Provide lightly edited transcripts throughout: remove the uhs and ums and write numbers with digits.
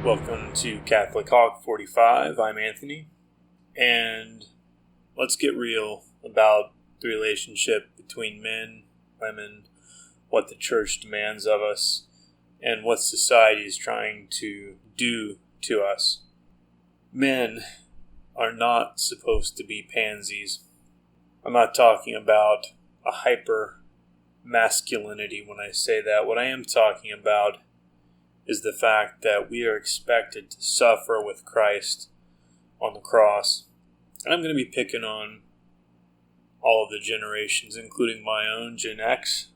Welcome to Catholic Hawk 45. I'm Anthony, and let's get real about the relationship between men, women, what the church demands of us, and what society is trying to do to us. Men are not supposed to be pansies. I'm not talking about a hyper masculinity when I say that. What I am talking about is the fact that we are expected to suffer with Christ on the cross. And I'm going to be picking on all of the generations, including my own, Gen X.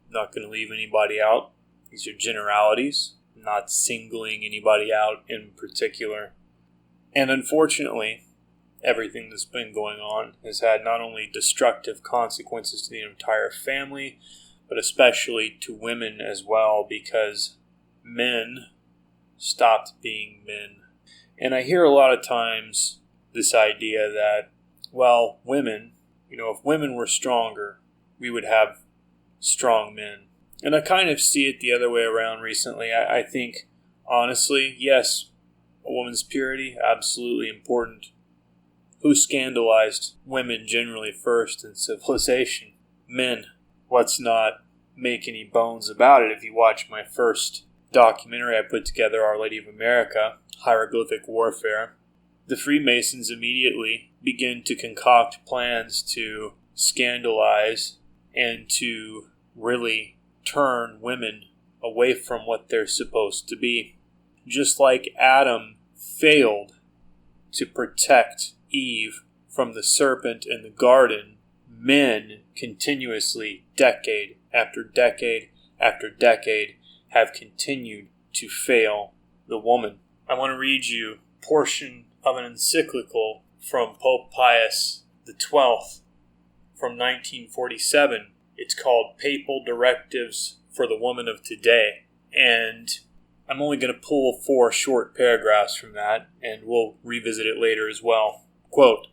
I'm not going to leave anybody out. These are generalities. I'm not singling anybody out in particular. And unfortunately, everything that's been going on has had not only destructive consequences to the entire family, but especially to women as well, because men stopped being men. And I hear a lot of times this idea that, well, women, if women were stronger, we would have strong men. And I kind of see it the other way around recently. I think, honestly, yes, a woman's purity, absolutely important. Who scandalized women generally first in civilization? Men. Let's not make any bones about it. If you watch my first documentary I put together, Our Lady of America, Hieroglyphic Warfare, the Freemasons immediately begin to concoct plans to scandalize and to really turn women away from what they're supposed to be. Just like Adam failed to protect Eve from the serpent in the garden, men continuously, decade after decade after decade, have continued to fail the woman. I want to read you a portion of an encyclical from Pope Pius XII from 1947. It's called Papal Directives for the Woman of Today. And I'm only going to pull 4 short paragraphs from that, and we'll revisit it later as well. Quote,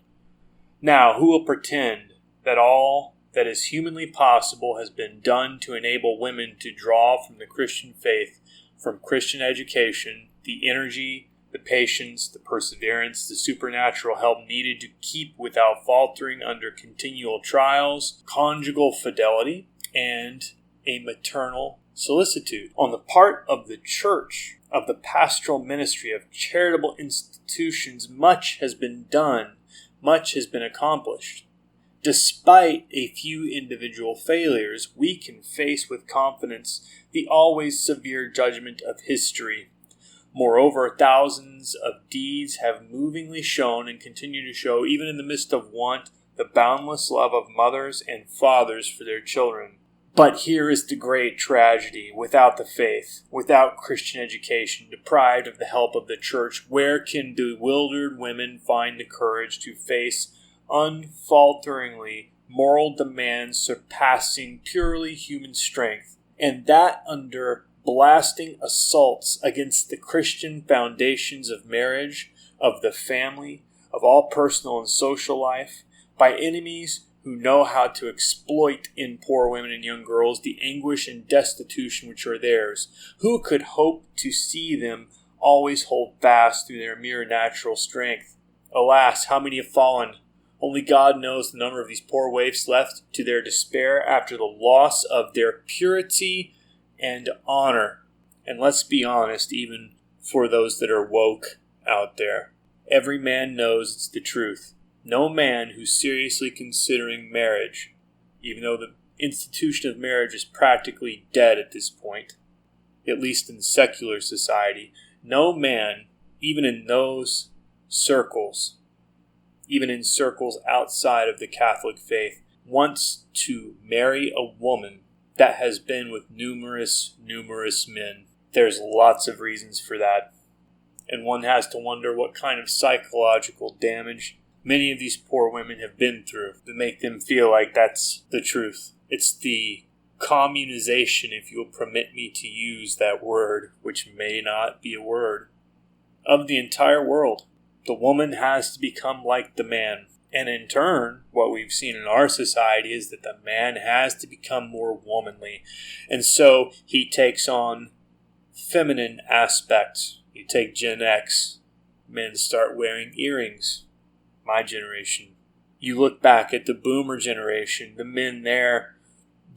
"Now, who will pretend that all that is humanly possible has been done to enable women to draw from the Christian faith, from Christian education, the energy, the patience, the perseverance, the supernatural help needed to keep without faltering under continual trials, conjugal fidelity, and a maternal solicitude on the part of the Church, of the pastoral ministry, of charitable institutions? Much has been done, much has been accomplished. Despite a few individual failures, we can face with confidence the always severe judgment of history. Moreover, thousands of deeds have movingly shown and continue to show, even in the midst of want, the boundless love of mothers and fathers for their children. But here is the great tragedy. Without the faith, without Christian education, deprived of the help of the Church, where can bewildered women find the courage to face unfalteringly moral demands surpassing purely human strength, and that under blasting assaults against the Christian foundations of marriage, of the family, of all personal and social life, by enemies who know how to exploit in poor women and young girls the anguish and destitution which are theirs? Who could hope to see them always hold fast through their mere natural strength? Alas, how many have fallen! Only God knows the number of these poor waifs left to their despair after the loss of their purity and honor. And let's be honest, even for those that are woke out there, every man knows it's the truth. No man who's seriously considering marriage, even though the institution of marriage is practically dead at this point, at least in secular society, no man, even in those circles, even in circles outside of the Catholic faith, wants to marry a woman that has been with numerous men. There's lots of reasons for that. And one has to wonder what kind of psychological damage many of these poor women have been through to make them feel like that's the truth. It's the communization, if you'll permit me to use that word, which may not be a word, of the entire world. The woman has to become like the man. And in turn, what we've seen in our society is that the man has to become more womanly. And so he takes on feminine aspects. You take Gen X, men start wearing earrings. My generation. You look back at the boomer generation, the men there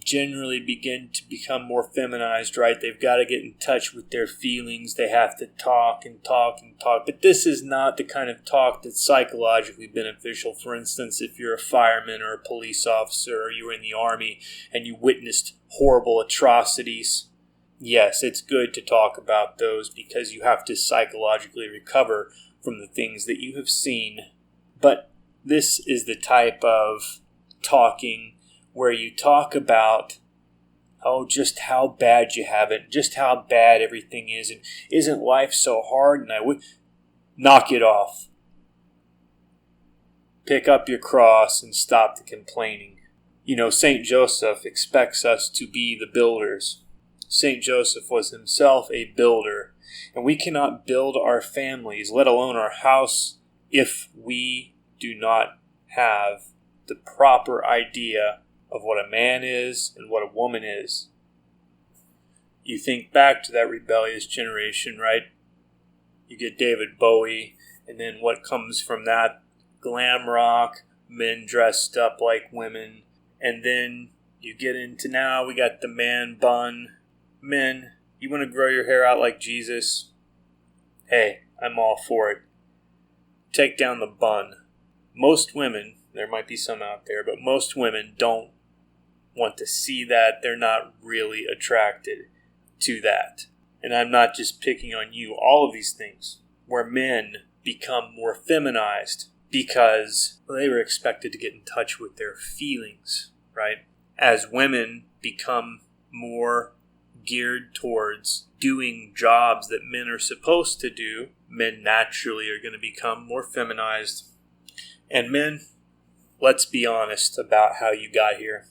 generally begin to become more feminized, right? They've got to get in touch with their feelings. They have to talk and talk and talk. But this is not the kind of talk that's psychologically beneficial. For instance, if you're a fireman or a police officer or you were in the army and you witnessed horrible atrocities, yes, it's good to talk about those because you have to psychologically recover from the things that you have seen. But this is the type of talking where you talk about, just how bad you have it, just how bad everything is, and isn't life so hard, and I would knock it off. Pick up your cross and stop the complaining. St. Joseph expects us to be the builders. St. Joseph was himself a builder, and we cannot build our families, let alone our house, if we do not have the proper idea of what a man is and what a woman is. You think back to that rebellious generation, right? You get David Bowie, and then what comes from that? Glam rock, men dressed up like women. And then you get into now, we got the man bun. Men, you want to grow your hair out like Jesus? Hey, I'm all for it. Take down the bun. Most women, there might be some out there, but most women don't want to see that. They're not really attracted to that. And I'm not just picking on you. All of these things where men become more feminized because they were expected to get in touch with their feelings, right? As women become more geared towards doing jobs that men are supposed to do, men naturally are going to become more feminized. And men, let's be honest about how you got here.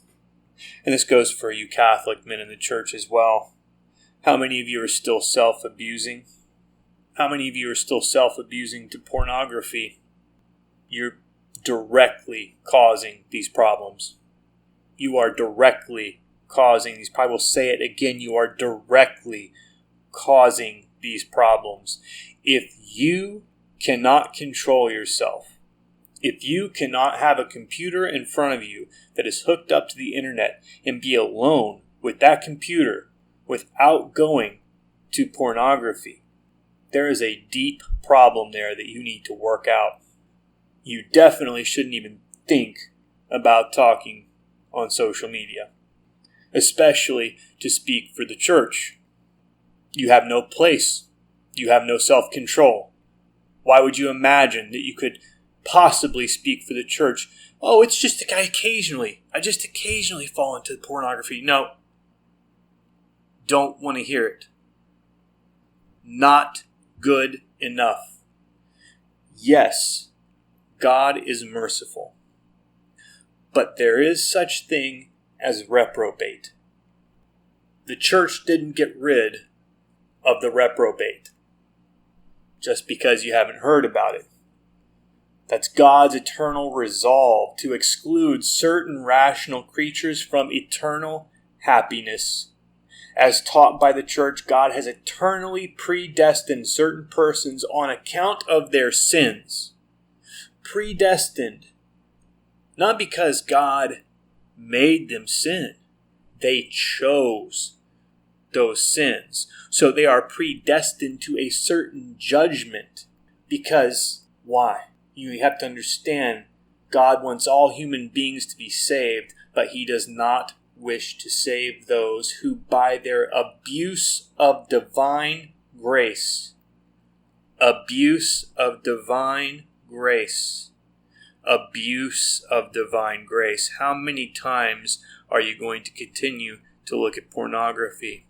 And this goes for you Catholic men in the church as well. How many of you are still self-abusing? How many of you are still self-abusing to pornography? You're directly causing these problems. You are directly causing these. I will say it again. You are directly causing these problems. If you cannot control yourself, if you cannot have a computer in front of you that is hooked up to the internet and be alone with that computer without going to pornography, there is a deep problem there that you need to work out. You definitely shouldn't even think about talking on social media, especially to speak for the church. You have no place. You have no self-control. Why would you imagine that you could possibly speak for the church? Oh, it's just I just occasionally fall into pornography. No. Don't want to hear it. Not good enough. Yes, God is merciful. But there is such thing as reprobate. The church didn't get rid of the reprobate just because you haven't heard about it. That's God's eternal resolve to exclude certain rational creatures from eternal happiness. As taught by the church, God has eternally predestined certain persons on account of their sins. Predestined. Not because God made them sin. They chose those sins. So they are predestined to a certain judgment. Because, why? You have to understand, God wants all human beings to be saved, but He does not wish to save those who by their abuse of divine grace, abuse of divine grace, how many times are you going to continue to look at pornography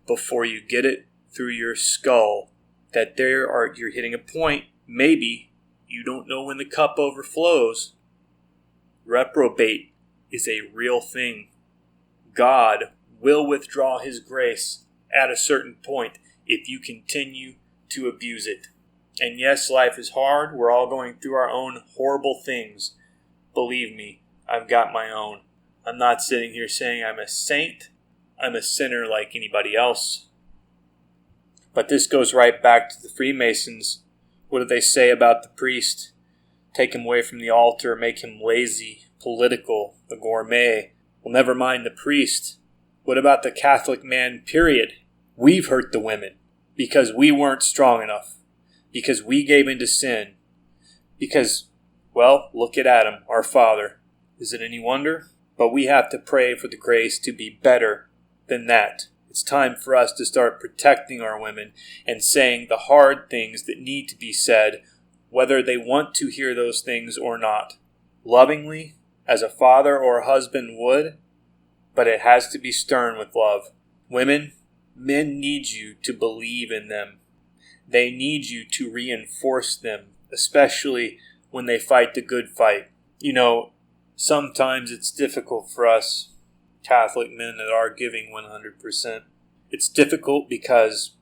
before you get it through your skull that you're hitting a point, maybe, you don't know when the cup overflows. Reprobate is a real thing. God will withdraw His grace at a certain point if you continue to abuse it. And yes, life is hard. We're all going through our own horrible things. Believe me, I've got my own. I'm not sitting here saying I'm a saint. I'm a sinner like anybody else. But this goes right back to the Freemasons. What do they say about the priest? Take him away from the altar, make him lazy, political, a gourmet. Well, never mind the priest. What about the Catholic man, period? We've hurt the women because we weren't strong enough, because we gave into sin, because, well, look at Adam, our father. Is it any wonder? But we have to pray for the grace to be better than that. It's time for us to start protecting our women and saying the hard things that need to be said, whether they want to hear those things or not. Lovingly, as a father or a husband would, but it has to be stern with love. Women, men need you to believe in them. They need you to reinforce them, especially when they fight the good fight. You know, sometimes it's difficult for us Catholic men that are giving 100%. It's difficult because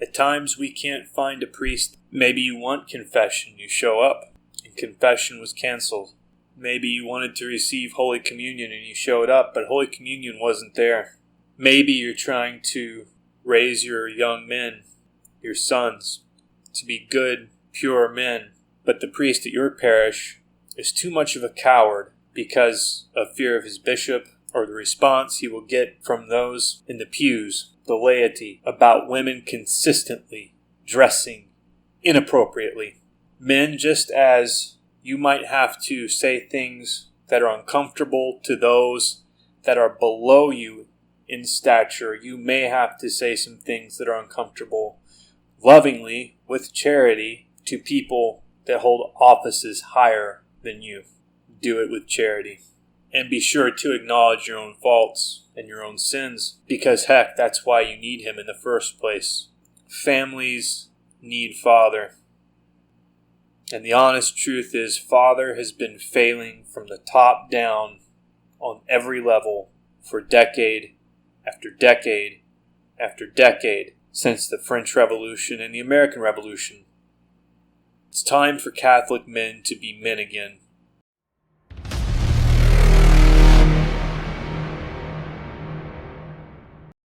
at times we can't find a priest. Maybe you want confession, you show up, and confession was canceled. Maybe you wanted to receive Holy Communion and you showed up, but Holy Communion wasn't there. Maybe you're trying to raise your young men, your sons, to be good, pure men, but the priest at your parish is too much of a coward because of fear of his bishop or the response he will get from those in the pews, the laity, about women consistently dressing inappropriately. Men, just as you might have to say things that are uncomfortable to those that are below you in stature, you may have to say some things that are uncomfortable lovingly, with charity, to people that hold offices higher than you. Do it with charity. And be sure to acknowledge your own faults and your own sins, because heck, that's why you need him in the first place. Families need Father. And the honest truth is, Father has been failing from the top down on every level for decade after decade after decade since the French Revolution and the American Revolution. It's time for Catholic men to be men again.